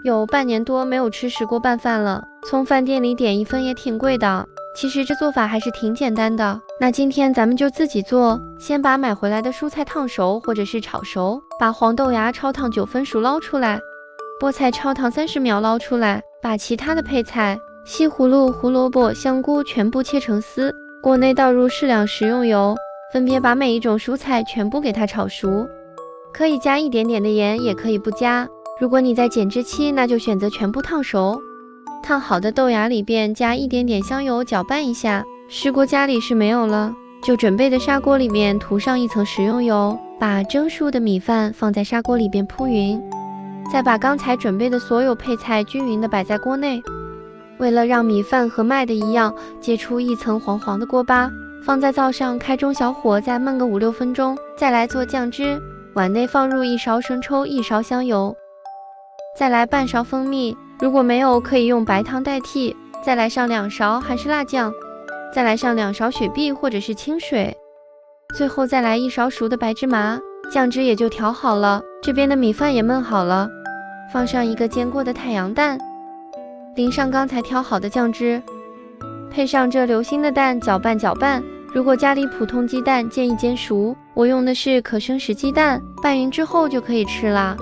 有半年多没有吃石锅拌饭了，从饭店里点一份也挺贵的。其实这做法还是挺简单的，那今天咱们就自己做。先把买回来的蔬菜烫熟或者是炒熟，把黄豆芽焯烫9分熟捞出来，菠菜焯烫30秒捞出来，把其他的配菜西葫芦、胡萝卜、香菇全部切成丝，锅内倒入适量食用油，分别把每一种蔬菜全部给它炒熟，可以加一点点的盐，也可以不加。如果你在减脂期，那就选择全部烫熟。烫好的豆芽里边加一点点香油，搅拌一下。石锅家里是没有了，就准备的砂锅里面涂上一层食用油，把蒸熟的米饭放在砂锅里边铺匀，再把刚才准备的所有配菜均匀的摆在锅内。为了让米饭和卖的一样，揭出一层黄黄的锅巴，放在灶上，开中小火再焖个5、6分钟。再来做酱汁，碗内放入1勺生抽、1勺香油，再来半勺蜂蜜，如果没有可以用白糖代替。再来上2勺韩式辣酱，再来上2勺雪碧或者是清水，最后再来1勺熟的白芝麻，酱汁也就调好了。这边的米饭也焖好了，放上一个煎过的太阳蛋，淋上刚才调好的酱汁，配上这流心的蛋，搅拌搅拌。如果家里普通鸡蛋，建议煎熟，我用的是可生食鸡蛋，拌匀之后就可以吃啦。